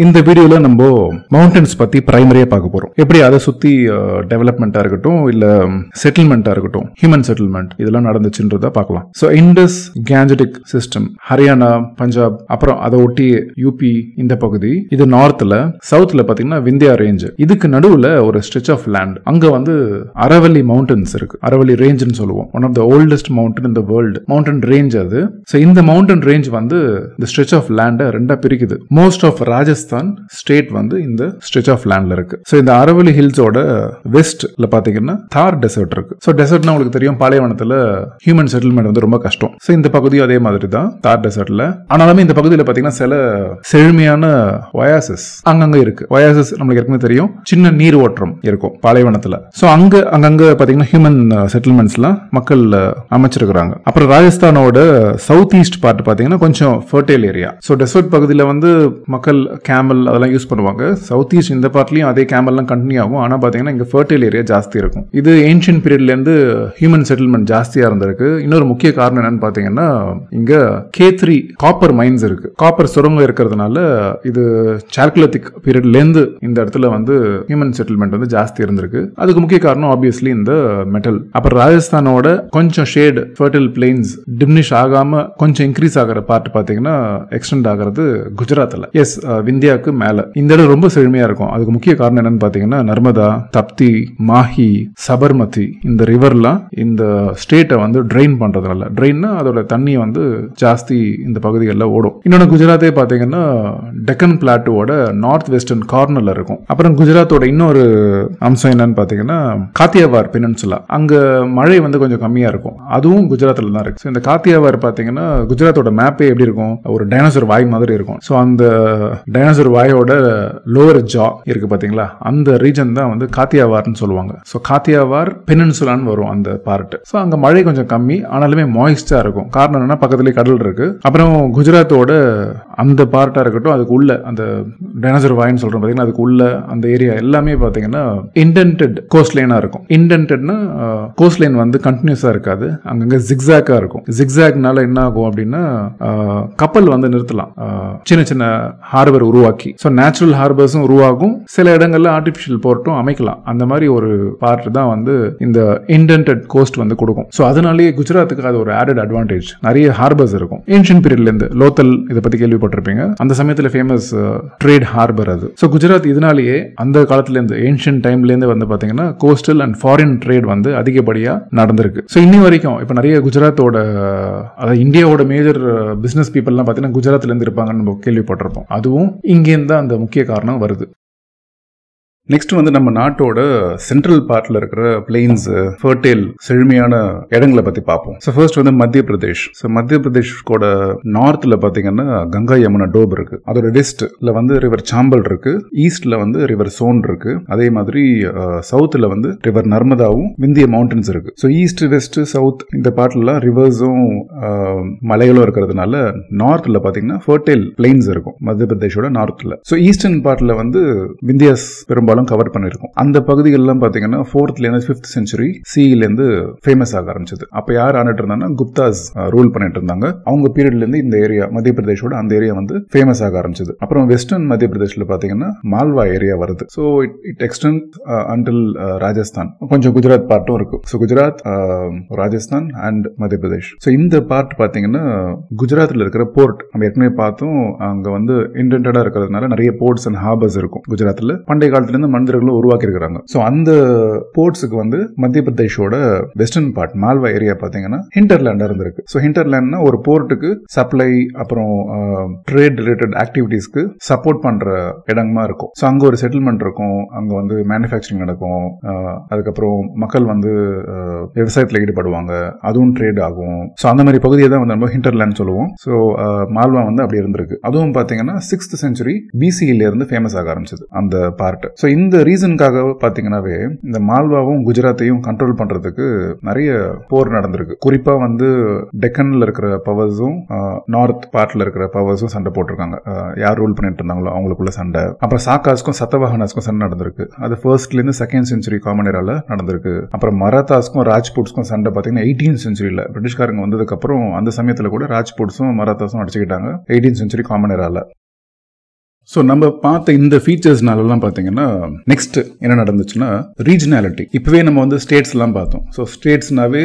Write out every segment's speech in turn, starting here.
இந்த வீடியோல நம்ம மவுண்டன்ஸ் பத்தி பிரைமரியா பார்க்க போறோம். எப்படி அதை சுத்தி டெவலப்மெண்டா இருக்கட்டும் இல்ல செட்டில்மெண்டா இருக்கட்டும், ஹியூமன் செட்டில்மெண்ட் இதெல்லாம் நடந்துச்சுன்றத பார்க்கலாம். ஸோ இண்டஸ் கேஞ்சடிக் சிஸ்டம், ஹரியானா, பஞ்சாப், அப்புறம் அதை ஒட்டி யூபி இந்த பகுதி, இது நார்த்ல, சவுத்ல பாத்தீங்கன்னா விந்தியா ரேஞ்ச், இதுக்கு நடுவுல ஒரு ஸ்ட்ரெச் ஆஃப் லேண்ட், அங்க வந்து அரவல்லி மவுண்டன்ஸ் இருக்கு. அரவல்லி ரேஞ்சுன்னு சொல்லுவோம். One of the oldest mountain in the world mountain range அது. ஸோ இந்த மவுண்டன் ரேஞ்ச் வந்து இந்த ஸ்ட்ரெச் ஆஃப் லேண்டை ரெண்டா பிரிக்குது. மோஸ்ட் ஆஃப் ராஜஸ்தான் ஸ்டேட் வந்து இந்த ஸ்ட்ரெச் ஆஃப் லேண்ட்ல இருக்கு. சோ இந்த அரவல்லி ஹில்ஸோட வெஸ்ட்ல பாத்தீங்கன்னா தார் டெசர்ட் இருக்கு. சோ டெசர்ட்னா உங்களுக்கு தெரியும், பாலைவனத்துல ஹியூமன் செட்டில்மெண்ட் வந்து ரொம்ப கஷ்டம். சோ இந்த பகுதியும் அதே மாதிரி தான் தார் டெசர்ட்ல. ஆனாலுமே இந்த பகுதியில் பாத்தீங்கன்னா சில செழுமையான ஒயாசிஸ் அங்கங்க இருக்கு. ஒயாசிஸ் நம்மளுக்கு ஏற்கனவே தெரியும், சின்ன நீர் ஓட்டம் இருக்கும் பாலைவனத்துல. சோ அங்கங்க பாத்தீங்கன்னா ஹியூமன் செட்டில்மெண்ட்ஸ்லாம் மக்கள் அமைச்சிருக்கிறாங்க. அப்புறம் ராஜஸ்தானோட சவுத் ஈஸ்ட் பார்ட் பாத்தீங்கன்னா கொஞ்சம் ஃபர்டைல் ஏரியா. சோ டெசர்ட் பகுதியில் வந்து மக்கள் கேமல் அதெல்லாம் யூஸ் பண்ணுவாங்க. சவுத் ஈஸ்ட் இந்த பார்ட்லயும் அதே கேமல்லாம் கண்டினியூ ஆகும். ஆனா பாத்தீங்கன்னா இங்க ஃபர்டைல் ஏரியா ஜாஸ்தி இருக்கும். இது ஏன்ஷியன்ட் பீரியட்ல இருந்து ஹியூமன் செட்டில்மெண்ட் ஜாஸ்தியா இருந்திருக்கு. இன்னொரு முக்கிய காரணம் என்னன்னு பாத்தீங்கன்னா இங்க K3 காப்பர் மைன்ஸ் இருக்கு. காப்பர் சுரங்கம் இருக்கிறதுனால இது சால்குலித்திக் பீரியட்ல இருந்து இந்த இடத்துல வந்து ஹியூமன் செட்டில்மெண்ட் வந்து ஜாஸ்தி இருந்திருக்கு. அதுக்கு முக்கிய காரணம் ஆப்வியஸ்லி இந்த மெட்டல். அப்புறம் ராஜஸ்தானோட கொஞ்சம் ஷேட் ஃபர்டைல் பிளெயின்ஸ் டிமினிஷ் ஆகாம கொஞ்சம் இன்க்ரீஸ் ஆகிற பார்ட் பாத்தீங்கன்னா எக்ஸ்டெண்ட் ஆகிறது குஜராத்ல. எஸ், விந்தியாவுக்கு மேல இந்த இடம் ரொம்ப செழுமையா இருக்கும். அதுக்கு முக்கிய காரணம் என்னன்னு பாத்தீங்கன்னா நர்மதா, தப்தி, மாஹி, சபர்மதி இந்த ரிவர்லாம் இந்த ஸ்டேட்டை வந்து ட்ரெயின் பண்றதுனால, ட்ரெயின்னா அதோட தண்ணி வந்து ஜாஸ்தி இந்த பகுதிகளில் ஓடும். இன்னொன்று குஜராத்தே பாத்தீங்கன்னா டெக்கன் பிளாட்டோட நார்த் வெஸ்டர்ன் கார்னர்ல இருக்கும். அப்புறம் குஜராத்தோட இன்னொரு அம்சம் என்னன்னு பாத்தீங்கன்னா காத்தியாவார் பெனின்சுலா, அங்க மழை வந்து கொஞ்சம் கம்மியா இருக்கும். அதுவும் குஜராத்ல தான் இருக்கு. இந்த காத்தியாவார் பாத்தீங்கன்னா குஜராத்தோட மேப்பே எப்படி இருக்கும், ஒரு டைனோசர் வாய் மாதிரி இருக்கும். ஸோ அந்த டைனோசர் வாயோட லோவர் ஜா இருக்கு பாத்தீங்களா, அந்த ரீஜன் தான் வந்து காத்தியாவார்னு சொல்லுவாங்க. ஸோ காத்தியாவார் பெனின்சுலான்னு வரும் அந்த பார்ட். ஸோ அங்க மழை கொஞ்சம் கம்மி, ஆனாலுமே மாய்ஸ்டா இருக்கும். காரணம் என்னன்னா பக்கத்துலேயே கடல் இருக்கு. அப்புறம் குஜராத்தோட அந்த பார்ட்டா இருக்கட்டும், அதுக்கு உள்ள அந்த டைனோசர் வாய்னு சொல்றோம் பாத்தீங்கன்னா, அதுக்கு உள்ள அந்த ஏரியா எல்லாமே பாத்தீங்கன்னா இன்டென்டட் கோஸ்ட் லைனா இருக்கும். இன்டென்டட்னா கோஸ்ட் லைன் வந்து கண்டினியூஸா இருக்காது, அங்கங்க ஜிக்ஸாக்கா இருக்கும். ஜிக்ஸாக்னால என்ன ஆகும் அப்படின்னா கப்பல் வந்து நிறுத்தலாம், சின்ன சின்ன ஹார்பர் உருவாக்கி. ஸோ நேச்சுரல் ஹார்பர்ஸும் உருவாகும், சில இடங்கள்ல ஆர்டிஃபிஷியல் போர்ட்டும் அமைக்கலாம். அந்த மாதிரி ஒரு பார்ட் தான் வந்து இந்த இன்டென்டட் கோஸ்ட் வந்து கொடுக்கும். ஸோ அதனாலேயே குஜராத்துக்கு அது ஒரு ஆடட் அட்வான்டேஜ், நிறைய ஹார்பர்ஸ் இருக்கும். ஏன்ஷியன்ட் பீரியட்ல இருந்து லோத்தல் இதை பத்தி கேள்விப்பட்டிருப்பீங்க, அந்த சமயத்தில் ஃபேமஸ் ட்ரேட் ஹார்பர் அது. ஸோ குஜராத் இதனாலேயே அந்த காலத்துல இருந்து, ஏன்ஷியன்ட் டைம்ல இருந்து வந்து பாத்தீங்கன்னா கோஸ்டல் அண்ட் ஃபாரின் ட்ரேட் வந்து அதிகப்படியா நடந்திருக்கு. ஸோ இன்னி வரைக்கும் இப்ப நிறைய குஜராத்தோட, அதாவது இந்தியாவோட மேஜர் பிசினஸ் பீப்புள்லாம் பாத்தீங்கன்னா குஜராத்ல இருந்து இருப்பாங்கன்னு நம்ம கேள்விப்பட்டிருப்போம். அதுவும் இங்கேருந்து தான் அந்த முக்கிய காரணம் வருது. நெக்ஸ்ட் வந்து நம்ம நாட்டோட சென்ட்ரல் பார்ட்ல இருக்கிற பிளெயின்ஸ், ஃபர்டைல் செழுமையான இடங்களை பத்தி பார்ப்போம். ஸோ ஃபர்ஸ்ட் வந்து மத்திய பிரதேஷ். ஸோ மத்திய பிரதேஷ்கோட நார்த்ல பாத்தீங்கன்னா கங்கா யமுனா டோப் இருக்கு. அதோட வெஸ்ட்ல வந்து ரிவர் சாம்பல் இருக்கு. ஈஸ்ட்ல வந்து ரிவர் சோன் இருக்கு. அதே மாதிரி சவுத்ல வந்து ரிவர் நர்மதாவும் விந்திய மவுண்டன்ஸ் இருக்கு. ஸோ ஈஸ்ட், வெஸ்ட், சவுத் இந்த பார்ட்லாம் ரிவர்ஸும் மலைகளும் இருக்கிறதுனால நார்த்ல பாத்தீங்கன்னா ஃபர்டைல் பிளெயின்ஸ் இருக்கும் மத்திய பிரதேஷோட நார்த்ல. ஸோ ஈஸ்டர்ன் பார்ட்ல வந்து விந்தியாஸ் பெரும்பாலும் கவர் பண்ணிருக்கும். அந்த பகுதிகள்லாம் பாத்தீங்கன்னா 4th இருந்து 5th செஞ்சுரி சில இருந்து ஃபேமஸ் ஆக ஆரம்பிச்சது. அப்ப யார் ஆண்டுட்டு இருந்தாங்கன்னா குப்தாஸ் ரூல் பண்ணிட்டு இருந்தாங்க. அவங்க பீரியட்ல இருந்து இந்த ஏரியா மத்திய பிரதேஷோட அந்த ஏரியா வந்து ஃபேமஸ் ஆக ஆரம்பிச்சது. அப்புறம் வெஸ்டர்ன் மத்திய பிரதேஷ்ல பாத்தீங்கன்னா மால்வா ஏரியா வருது. So it extend until Rajasthan. கொஞ்சம் குஜராத் பார்ட்டும் இருக்கு. ஸோ குஜராத், ராஜஸ்தான் அண்ட் மத்திய பிரதேஷ். ஸோ இந்த பார்ட் பாத்தீங்கன்னா குஜராத்ல இருக்கிற போர்ட் நம்ம ஏற்கனவே பார்த்தோம். அங்க வந்து இன்டென்டடா இருக்கிறதுனால நிறைய போர்ட்ஸ் அண்ட் ஹார்பர்ஸ் இருக்கும் குஜராத்ல. பண்டைய காலத்துல இருந்து மனிதர்களும் உருவாக்கி இருக்கிறாங்க. சோ அந்த போர்ட்ஸுக்கு வந்து மத்திய பிரதேஷோட வெஸ்டர்ன் பார்ட் மால்வா ஏரியா பாத்தீங்கன்னா ஹிண்டர்லேண்டா இருந்திருக்கு. சோ ஹிண்டர்லேண்ட்னா ஒரு போர்ட்டுக்கு சப்ளை அப்புறம் ட்ரேட் ரிலேட்டட் ஆக்டிவிட்டீஸ்க்கு சப்போர்ட் பண்ற இடமா இருக்கும். சோ அங்க ஒரு செட்டில்மெண்ட் இருக்கும், அங்க வந்து மேனுஃபேக்சரிங் நடக்கும். அதுக்கப்புறம் மக்கள் வந்து விவசாயத்துல ஈடுபடுவாங்க, அதுவும் ட்ரேட் ஆகும். சோ அந்த மாதிரி பகுதியை தான் வந்து நம்ம ஹிண்டர்லேண்ட் சொல்லுவோம். சோ மால்வா வந்து அப்படி இருந்திருக்கு. அதுவும் பாத்தீங்கன்னா 6th செஞ்சுரி பிசில இருந்து ஃபேமஸ் ஆக ஆரம்பிச்சது அந்த பார்ட். சோ இந்த ரீசனுக்காக பாத்தீங்கன்னாவே இந்த மால்வாவும் குஜராத்தையும் கண்ட்ரோல் பண்றதுக்கு நிறைய போர் நடந்திருக்கு. குறிப்பா வந்து டெக்கன்ல இருக்கிற பவர்ஸும் நார்த் பார்ட்ல இருக்கிற பவர்ஸும் சண்டை போட்டிருக்காங்க. யார் ரூல் பண்ணிட்டு இருந்தாங்களோ அவங்களுக்குள்ள சண்டை. அப்புறம் சாக்காஸ்க்கும் சத்தவாஹனாஸ்க்கும் சண்டை நடந்திருக்கு. அது 1st இருந்து 2nd செஞ்சுரி காமன் எரால நடந்திருக்கு. அப்புறம் மராத்தாஸ்க்கும் ராஜ்புட்ஸ்க்கும் சண்டை பாத்தீங்கன்னா 18th செஞ்சுரியில பிரிட்டிஷ்காரங்க வந்ததுக்கு அப்புறம் அந்த சமயத்துல கூட ராஜ்புட்ஸும் மராத்தாஸும் அடிச்சுக்கிட்டாங்க 18th செஞ்சுரி காமன் எரால. ஸோ நம்ம பார்த்த இந்த ஃபீச்சர்ஸ்னாலலாம் பார்த்தீங்கன்னா நெக்ஸ்ட் என்ன நடந்துச்சுன்னா ரீஜனாலிட்டி. இப்பவே நம்ம வந்து ஸ்டேட்ஸ் எல்லாம் பார்த்தோம். ஸோ ஸ்டேட்ஸ்னாவே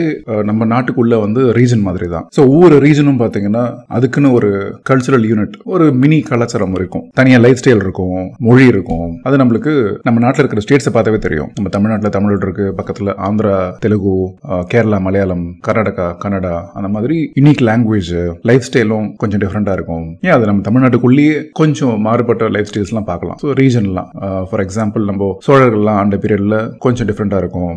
நம்ம நாட்டுக்குள்ள வந்து ரீஜன் மாதிரி தான். ஸோ ஒவ்வொரு ரீஜனும் பார்த்தீங்கன்னா அதுக்குன்னு ஒரு கல்ச்சுரல் யூனிட், ஒரு மினி கலாச்சாரம் இருக்கும், தனியாக லைஃப் ஸ்டைல் இருக்கும், மொழி இருக்கும். அது நம்மளுக்கு நம்ம நாட்டில் இருக்கிற ஸ்டேட்ஸை பார்த்தாவே தெரியும். நம்ம தமிழ்நாட்டில் தமிழ் இருக்கு, பக்கத்தில் ஆந்திரா தெலுங்கு, கேரளா மலையாளம், கர்நாடகா கன்னடா, அந்த மாதிரி யூனிக் லாங்குவேஜ், லைஃப் ஸ்டைலும் கொஞ்சம் டிஃப்ரெண்டா இருக்கும். ஏன் அது நம்ம தமிழ்நாட்டுக்குள்ளேயே கொஞ்சம் மாறுபட்ட லைஃப் ஸ்டைல்ஸ்லாம் பார்க்கலாம். ஸோ ரீஜன்லாம் ஃபார் எக்ஸாம்பிள் நம்ம சோழர்கள்லாம் ஆண்ட பீரியட்ல கொஞ்சம் டிஃப்ரெண்டா இருக்கும்,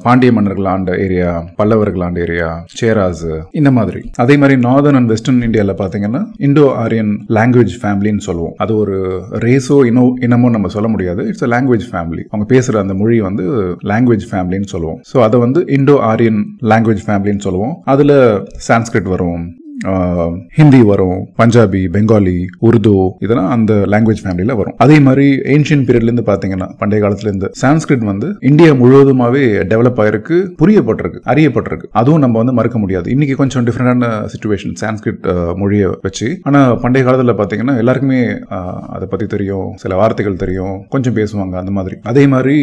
பாண்டிய மன்னர்கள் ஆண்ட ஏரியா, பல்லவர்கள் ஆண்ட ஏரியா, சேராஸ், இந்த மாதிரி. அதே மாதிரி நார்தர்ன் அண்ட் வெஸ்டர்ன் இந்தியாவில் பார்த்தீங்கன்னா இண்டோ ஆரியன் லாங்குவேஜ் ஃபேமிலின்னு சொல்லுவோம். அது ஒரு ரேஸோ இனமோ நம்ம சொல்ல முடியாது. It's a language family. அவங்க பேசுற அந்த மொழி வந்து லாங்குவேஜ் ஃபேமிலின்னு சொல்லுவோம். ஸோ அதை வந்து இண்டோ ஆரியன் லாங்குவேஜ் ஃபேமிலின்னு சொல்லுவோம். அதுல சான்ஸ்கிரிட் வரும், ஹிந்தி வரும், பஞ்சாபி, பெங்காலி, உருது, இதெல்லாம் அந்த லாங்குவேஜ் ஃபேமிலியில வரும். அதே மாதிரி ஏன்ஷியன் பீரியட்ல இருந்து பாத்தீங்கன்னா பண்டைய காலத்துல இருந்து சான்ஸ்கிரிட் வந்து இந்தியா முழுவதுமாவே டெவலப் ஆயிருக்கு, புரியப்பட்டிருக்கு, அறியப்பட்டிருக்கு. அதுவும் நம்ம வந்து மறக்க முடியாது. இன்னைக்கு கொஞ்சம் டிஃபரெண்டான சிச்சுவேஷன் சான்ஸ்கிரிட் மொழியை வச்சு. ஆனா பண்டைய காலத்துல பாத்தீங்கன்னா எல்லாருக்குமே அதை பத்தி தெரியும், சில வார்த்தைகள் தெரியும், கொஞ்சம் பேசுவாங்க, அந்த மாதிரி. அதே மாதிரி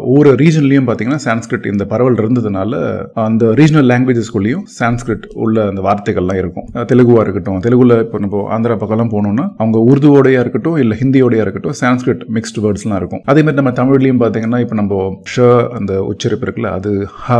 ஒவ்வொரு ரீஜன்லயும் பாத்தீங்கன்னா சான்ஸ்கிரிட் இந்த பரவல் இருந்ததுனால அந்த ரீஜனல் லாங்குவேஜஸ்குள்ளேயும் சான்ஸ்கிரிட் உள்ள அந்த வார்த்தைகள்லாம் இருக்கும். தெலுங்குவா இருக்கட்டும், தெலுங்குல இப்போ நம்ம ஆந்திரா பக்கம்லாம் போனோம்னா அவங்க உருதுவோடையா இருக்கட்டும் இல்ல ஹிந்தியோடையா இருக்கட்டும் சான்ஸ்கிரிட் மிக்ஸ்டு வேர்ட்ஸ்லாம் இருக்கும். அதே மாதிரி நம்ம தமிழ்லயும் பாத்தீங்கன்னா இப்போ நம்ம ஷ அந்த உச்சரிப்பு இருக்குல்ல, அது ஹ,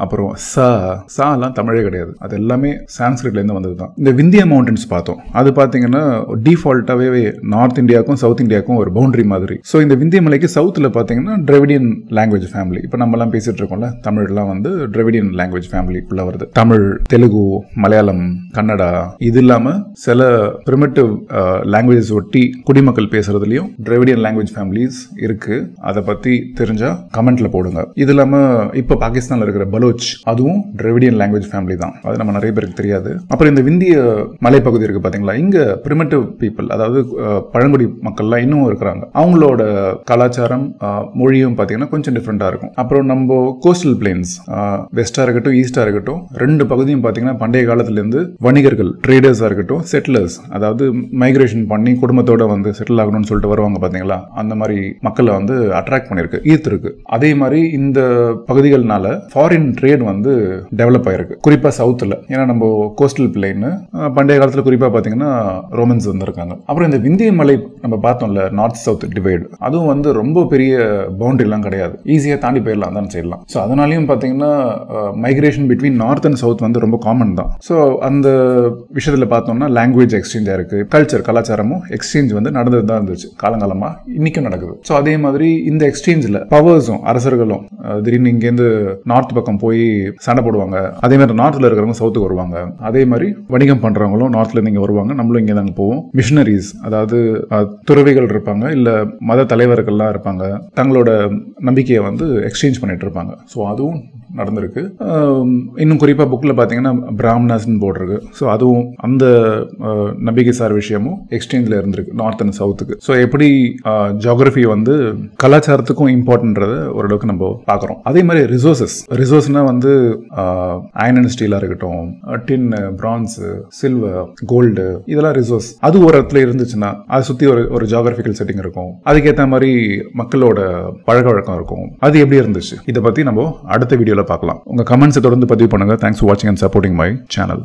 அப்புறம் சா எல்லாம் தமிழே கிடையாது, அது எல்லாமே சான்ஸ்கிரிட்ல இருந்து வந்தது தான். இந்த விந்தியா மவுண்டன்ஸ் பார்த்தோம். அது பாத்தீங்கன்னா டிஃபால்ட்டாவே நார்த் இந்தியாவுக்கும் சவுத் இந்தியாவுக்கும் ஒரு பவுண்டரி மாதிரி. ஸோ இந்த விந்திய மலைக்கு சவுத்துல பாத்தீங்கன்னா டிராவிடியன் லாங்குவேஜ் ஃபேமிலி. இப்போ நம்ம எல்லாம் பேசிட்டு இருக்கோம்ல, தமிழ்லாம் வந்து டிராவிடியன் லாங்குவேஜ் ஃபேமிலிக்குள்ள வருது. தமிழ், தெலுங்கு, மலையாளம், கன்னடா, இது இல்லாம சில பிரிமிட்டிவ் லாங்குவேஜஸ் ஒட்டி குடிமக்கள் பேசுறதுலயும் டிராவிடியன் லாங்குவேஜ் ஃபேமிலிஸ் இருக்கு. அதை பத்தி தெரிஞ்சா கமெண்ட்ல போடுங்க. இது இல்லாம இப்ப பாகிஸ்தான்ல இருக்கிற பலோச், அதுவும் டிராவிடியன் லாங்குவேஜ் ஃபேமிலி தான். அது நம்ம நிறைய பேருக்கு தெரியாது. அப்புறம் இந்த விந்திய மலைப்பகுதி இருக்கு பாத்தீங்களா, இங்க பிரிமிட்டிவ் பீப்புள், அதாவது பழங்குடி மக்கள்லாம் இன்னும் இருக்கிறாங்க. அவங்களோட கலாச்சாரம், மொழியும் பாத்தீங்கன்னா கொஞ்சம் டிஃப்ரெண்டா இருக்கும். அப்புறம் நம்ம கோஸ்டல் பிளேன்ஸ், வெஸ்டா இருக்கட்டும் ஈஸ்டா இருக்கட்டும், ரெண்டு பகுதியும் பாத்தீங்கன்னா பண்டைய காலத்துல இருந்து வணிகர்கள், ட்ரேடர்ஸா இருக்கட்டும், செட்டிலர்ஸ், அதாவது மைக்ரேஷன் பண்ணி குடும்பத்தோட வந்து செட்டில் ஆகணும்னு சொல்லிட்டு வருவாங்க பாத்தீங்களா, அந்த மாதிரி மக்களை வந்து அட்ராக்ட் பண்ணிருக்கு, ஈர்த்திருக்கு. அதே மாதிரி இந்த பகுதிகள்னால ஃபாரின் ட்ரேட் வந்து டெவலப் ஆயிருக்கு, குறிப்பா சவுத்துல. ஏன்னா நம்ம கோஸ்டல் பிளைன் பண்டைய காலத்துல குறிப்பா பாத்தீங்கன்னா ரோமன்ஸ் வந்திருக்காங்க. அப்புறம் இந்த விந்திய மலை நம்ம பார்த்தோம்ல, நார்த் சவுத் டிவைடு, அதுவும் வந்து ரொம்ப பெரிய பவுண்டரி எல்லாம் கிடையாது, ஈஸியா தாண்டி போயிடலாம் தான் செய்யலாம். ஸோ அதனாலையும் பாத்தீங்கன்னா migration between north and south வந்து ரொம்ப காமன் தான். ஸோ அந்த விஷயத்துல பார்த்தோம்னா லாங்குவேஜ் எக்ஸ்சேஞ்ச் இருக்கு, கலாச்சாரமும் எக்ஸ்சேஞ்ச் வந்து நடந்தது தான் இருந்துச்சு காலங்காலமா, இன்னைக்கும் நடக்குது. ஸோ அதே மாதிரி இந்த எக்ஸ்சேஞ்சில் பவர்ஸும் அரசர்களும் திடீர்னு இங்கேருந்து நார்த் பக்கம் போய் சண்டை போடுவாங்க. அதே மாதிரி நார்த்ல இருக்கிறவங்க சவுத்துக்கு வருவாங்க. அதே மாதிரி வணிகம் பண்றவங்களும் நார்த்ல இருந்து இங்க வருவாங்க, நம்மளும் இங்கே தாங்க போவோம். மிஷனரிஸ், அதாவது துறவிகள் இருப்பாங்க, இல்ல மத தலைவர்கள்லாம் இருப்பாங்க, தங்களோட நம்பிக்கையை வந்து எக்ஸ்சேஞ்ச் பண்ணிட்டு இருப்பாங்க. ஸோ அதுவும் நடந்திருக்கு. இன்னும் குறிப்பா புக்ல பாத்தீங்கன்னா பிராமணாஸ்ன்னு போட்டிருக்கு. ஸோ அதுவும் அந்த நம்பிக்கை சார் விஷயமும் எக்ஸ்சேஞ்சில் இருந்திருக்கு நார்த் அண்ட் சவுத்துக்கு. ஸோ எப்படி ஜியோகிரபி வந்து கலாச்சாரத்துக்கும் இம்பார்ட்டன்ட்றதை ஓரளவுக்கு நம்ம பார்க்குறோம். அதே மாதிரி ரிசோர்ஸ்னா வந்து அயன் அண்ட் ஸ்டீலாக இருக்கட்டும், டின், பிரான்ஸ், சில்வர், கோல்டு, இதெல்லாம் ரிசோர்ஸ். அது ஒரு இடத்துல இருந்துச்சுன்னா அதை சுற்றி ஒரு ஜியோகிராபிக்கல் செட்டிங் இருக்கும், அதுக்கேற்ற மாதிரி மக்களோட பழக்க வழக்கம் இருக்கும். அது எப்படி இருந்துச்சு, இதை பற்றி நம்ம அடுத்த வீடியோவில் பார்க்கலாம். உங்கள் கமெண்ட்ஸை தொடர்ந்து பதிவு பண்ணுங்க. தேங்க்ஸ் ஃபார் வாட்சிங் அண்ட் சப்போர்ட்டிங் மை சேனல்.